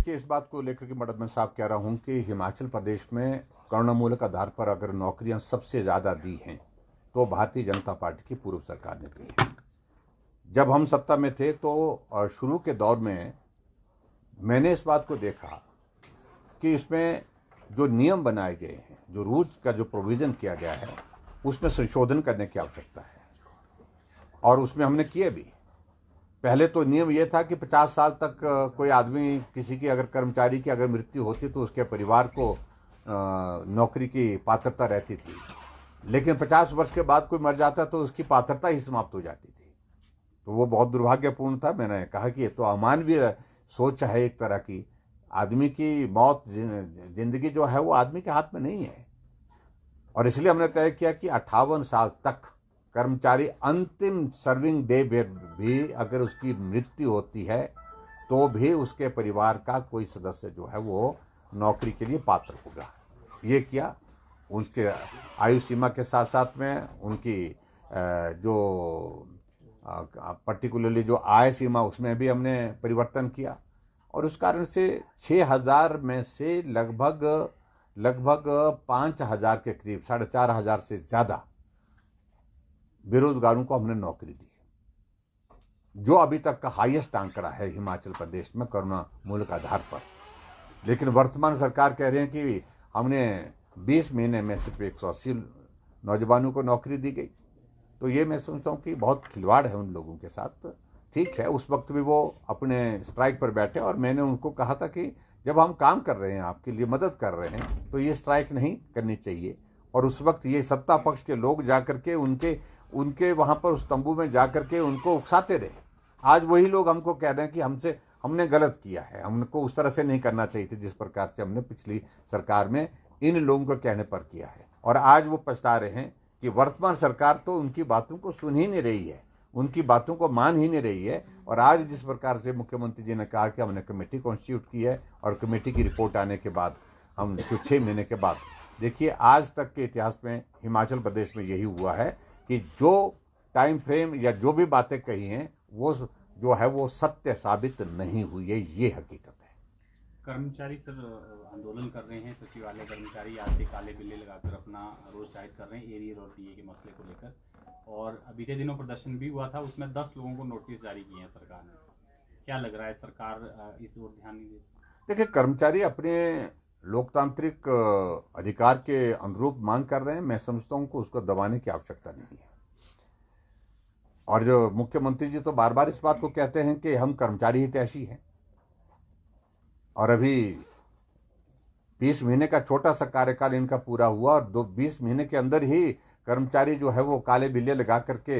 कि इस बात को लेकर के मैं साफ कह रहा हूं कि हिमाचल प्रदेश में करुणामूलक आधार पर अगर नौकरियां सबसे ज़्यादा दी हैं तो भारतीय जनता पार्टी की पूर्व सरकार ने दी है। जब हम सत्ता में थे तो शुरू के दौर में मैंने इस बात को देखा कि इसमें जो नियम बनाए गए हैं, जो रूल्स का जो प्रोविज़न किया गया है, उसमें संशोधन करने की आवश्यकता है और उसमें हमने किए भी। पहले तो नियम ये था कि 50 साल तक कोई आदमी, किसी की अगर कर्मचारी की अगर मृत्यु होती तो उसके परिवार को नौकरी की पात्रता रहती थी, लेकिन 50 वर्ष के बाद कोई मर जाता तो उसकी पात्रता ही समाप्त हो जाती थी। तो वो बहुत दुर्भाग्यपूर्ण था। मैंने कहा कि ये तो अमानवीय सोच है एक तरह की। आदमी की मौत, जिंदगी जो है वो आदमी के हाथ में नहीं है। और इसलिए हमने तय किया कि 58 साल तक कर्मचारी अंतिम सर्विंग डे भी अगर उसकी मृत्यु होती है तो भी उसके परिवार का कोई सदस्य जो है वो नौकरी के लिए पात्र होगा। ये किया। उसके आयु सीमा के साथ साथ में उनकी जो पर्टिकुलरली जो आय सीमा, उसमें भी हमने परिवर्तन किया और उस कारण से 6000 में से लगभग 5000 के करीब, 4500 से ज़्यादा बेरोजगारों को हमने नौकरी दी, जो अभी तक का हाईएस्ट आंकड़ा है हिमाचल प्रदेश में करुणा मूलक आधार पर। लेकिन वर्तमान सरकार कह रहे हैं कि हमने 20 महीने में सिर्फ 180 नौजवानों को नौकरी दी गई। तो ये मैं समझता हूँ कि बहुत खिलवाड़ है उन लोगों के साथ। ठीक है, उस वक्त भी वो अपने स्ट्राइक पर बैठे और मैंने उनको कहा था कि जब हम काम कर रहे हैं, आपके लिए मदद कर रहे हैं, तो ये स्ट्राइक नहीं करनी चाहिए। और उस वक्त ये सत्ता पक्ष के लोग जाकर के उनके वहाँ पर उस तंबू में जाकर के उनको उकसाते रहे। आज वही लोग हमको कह रहे हैं कि हमने गलत किया है, हमको उस तरह से नहीं करना चाहिए थी जिस प्रकार से हमने पिछली सरकार में इन लोगों को कहने पर किया है। और आज वो पछता रहे हैं कि वर्तमान सरकार तो उनकी बातों को सुन ही नहीं रही है, उनकी बातों को मान ही नहीं रही है। और आज जिस प्रकार से मुख्यमंत्री जी ने कहा कि हमने कमेटी कॉन्स्टिट्यूट की है और कमेटी की रिपोर्ट आने के बाद हम जो 6 महीने के बाद, देखिए आज तक के इतिहास में हिमाचल प्रदेश में यही हुआ है कि जो टाइम फ्रेम या जो भी बातें कही हैं वो जो है वो सत्य साबित नहीं हुई है, ये हकीकत है। कर्मचारी सर आंदोलन कर रहे हैं, सचिवालय कर्मचारी आज से काले बिल्ले लगाकर अपना रोष जाहिर कर रहे हैं एरियर और टीए के मसले को लेकर। और बीते दिनों प्रदर्शन भी हुआ था, उसमें 10 लोगों को नोटिस जारी किए हैं सरकार ने। क्या लग रहा है, सरकार इस ओर ध्यान नहीं देती? देखिए, कर्मचारी अपने लोकतांत्रिक अधिकार के अनुरूप मांग कर रहे हैं। मैं समझता हूँ कि उसको दबाने की आवश्यकता नहीं है। और जो मुख्यमंत्री जी तो बार बार इस बात को कहते हैं कि हम कर्मचारी हितैषी हैं, और अभी 20 महीने का छोटा सा कार्यकाल इनका पूरा हुआ और 20 महीने के अंदर ही कर्मचारी जो है वो काले बिल्ले लगा करके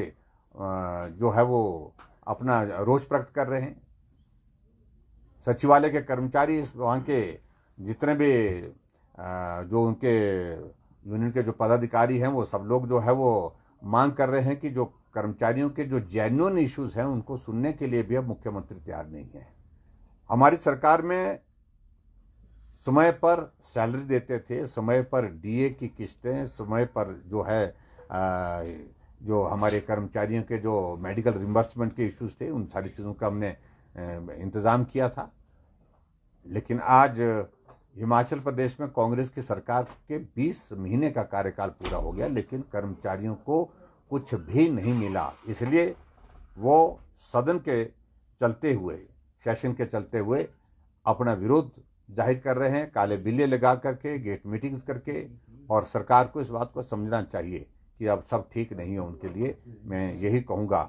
जो है वो अपना रोष प्रकट कर रहे हैं। सचिवालय के कर्मचारी, वहाँ के जितने भी जो उनके यूनियन के जो पदाधिकारी हैं, वो सब लोग जो है वो मांग कर रहे हैं कि जो कर्मचारियों के जो जेन्युइन इश्यूज हैं उनको सुनने के लिए भी अब मुख्यमंत्री तैयार नहीं है। हमारी सरकार में समय पर सैलरी देते थे, समय पर डीए की किस्तें, समय पर जो है जो हमारे कर्मचारियों के जो मेडिकल रिम्बर्समेंट के इश्यूज थे, उन सारी चीज़ों का हमने इंतज़ाम किया था। लेकिन आज हिमाचल प्रदेश में कांग्रेस की सरकार के 20 महीने का कार्यकाल पूरा हो गया, लेकिन कर्मचारियों को कुछ भी नहीं मिला। इसलिए वो सदन के चलते हुए, सेशन के चलते हुए अपना विरोध जाहिर कर रहे हैं, काले बिल्ले लगा करके, गेट मीटिंग्स करके। और सरकार को इस बात को समझना चाहिए कि अब सब ठीक नहीं है उनके लिए। मैं यही कहूँगा,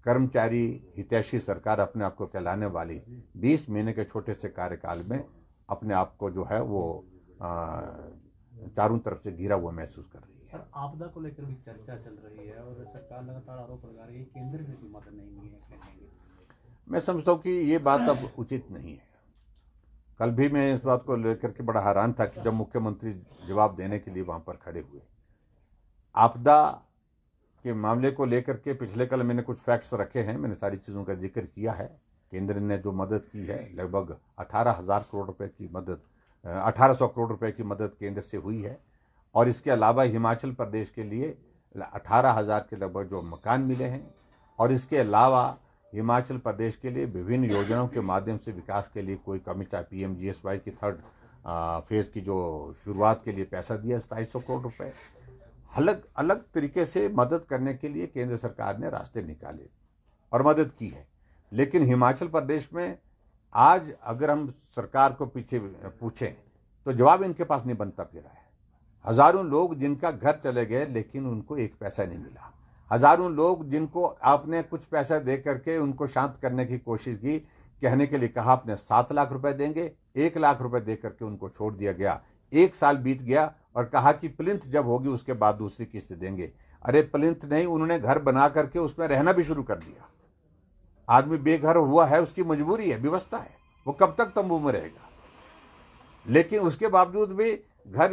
कर्मचारी हितैषी सरकार अपने आप को कहलाने वाली 20 महीने के छोटे से कार्यकाल में अपने आप को जो है वो चारों तरफ से घिरा हुआ महसूस कर रही है। सर, आपदा को लेकर भी चर्चा चल रही है और सरकार लगातार आरोप लगा रही है केंद्र से कोई मदद नहीं मिली है। मैं समझता हूँ कि ये बात अब उचित नहीं है। कल भी मैं इस बात को लेकर के बड़ा हैरान था कि जब मुख्यमंत्री जवाब देने के लिए वहाँ पर खड़े हुए, आपदा के मामले को लेकर के पिछले कल मैंने कुछ फैक्ट्स रखे हैं, मैंने सारी चीज़ों का जिक्र किया है। केंद्र ने जो मदद की है, लगभग 18,000 करोड़ रुपए की मदद, 1800 करोड़ रुपए की मदद केंद्र से हुई है। और इसके अलावा हिमाचल प्रदेश के लिए 18,000 के लगभग जो मकान मिले हैं। और इसके अलावा हिमाचल प्रदेश के लिए विभिन्न योजनाओं के माध्यम से विकास के लिए कोई कमी, चाहे PMGSY की थर्ड फेज की जो शुरुआत के लिए पैसा दिया 2700 करोड़ रुपए, अलग अलग तरीके से मदद करने के लिए केंद्र सरकार ने रास्ते निकाले और मदद की है। लेकिन हिमाचल प्रदेश में आज अगर हम सरकार को पीछे पूछें तो जवाब इनके पास नहीं बनता फिर है। हजारों लोग जिनका घर चले गए लेकिन उनको एक पैसा नहीं मिला। हजारों लोग जिनको आपने कुछ पैसा दे करके उनको शांत करने की कोशिश की, कहने के लिए कहा आपने 7 लाख रुपए देंगे, 1 लाख रुपए दे करके उनको छोड़ दिया गया। 1 साल बीत गया और कहा कि प्लिंथ जब होगी उसके बाद दूसरी किस्त देंगे। अरे प्लिंथ नहीं, उन्होंने घर बना करके उसमें रहना भी शुरू कर दिया। आदमी बेघर हुआ है, उसकी मजबूरी है, व्यवस्था है, वो कब तक तंबू में रहेगा। लेकिन उसके बावजूद भी, घर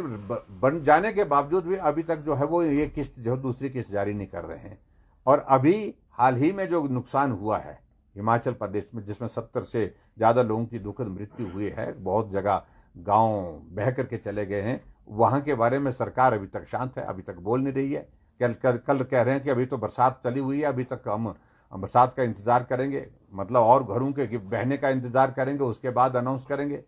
बन जाने के बावजूद भी अभी तक जो है वो ये किस्त जो दूसरी किस्त जारी नहीं कर रहे हैं। और अभी हाल ही में जो नुकसान हुआ है हिमाचल प्रदेश में, जिसमें 70 से ज़्यादा लोगों की दुखद मृत्यु हुई है, बहुत जगह गांव बह करके चले गए हैं, वहाँ के बारे में सरकार अभी तक शांत है, अभी तक बोल नहीं रही है। कल कह रहे हैं कि अभी तो बरसात चली हुई है, अभी तक हम बरसात का इंतज़ार करेंगे, मतलब और घरों के बहने का इंतज़ार करेंगे, उसके बाद अनाउंस करेंगे।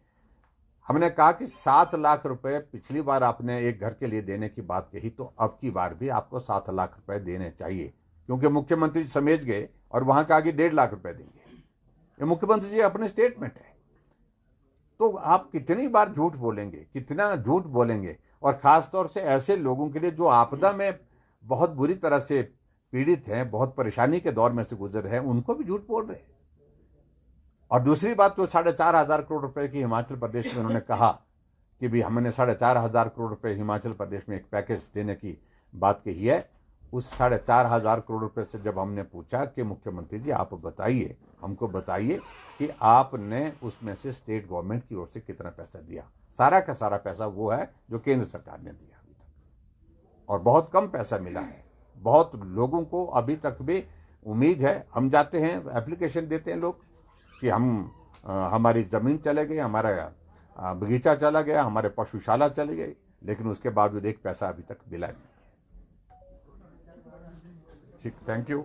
हमने कहा कि 7 लाख रुपए पिछली बार आपने एक घर के लिए देने की बात कही, तो अब की बार भी आपको 7 लाख रुपए देने चाहिए, क्योंकि मुख्यमंत्री समेझ गए और वहां कहा कि 1.5 लाख रुपए देंगे। ये मुख्यमंत्री जी अपने स्टेटमेंट है। तो आप कितनी बार झूठ बोलेंगे, कितना झूठ बोलेंगे। और खासतौर से ऐसे लोगों के लिए जो आपदा में बहुत बुरी तरह से पीड़ित हैं, बहुत परेशानी के दौर में से गुजर रहे हैं, उनको भी झूठ बोल रहे हैं। और दूसरी बात, तो 4,500 करोड़ रुपए की हिमाचल प्रदेश में उन्होंने कहा कि भी हमने 4,500 करोड़ रुपए हिमाचल प्रदेश में एक पैकेज देने की बात कही है। उस 4,500 करोड़ रुपए से जब हमने पूछा कि मुख्यमंत्री जी आप बताइए, हमको बताइए कि आपने उसमें से स्टेट गवर्नमेंट की ओर से कितना पैसा दिया, सारा का सारा पैसा वो है जो केंद्र सरकार ने दिया अभी तक, और बहुत कम पैसा मिला है। बहुत लोगों को अभी तक भी उम्मीद है, हम जाते हैं एप्लीकेशन देते हैं लोग कि हमारी ज़मीन चले गई, हमारा बगीचा चला गया, हमारे पशुशाला चली गई, लेकिन उसके बावजूद एक पैसा अभी तक मिला नहीं। ठीक, थैंक यू।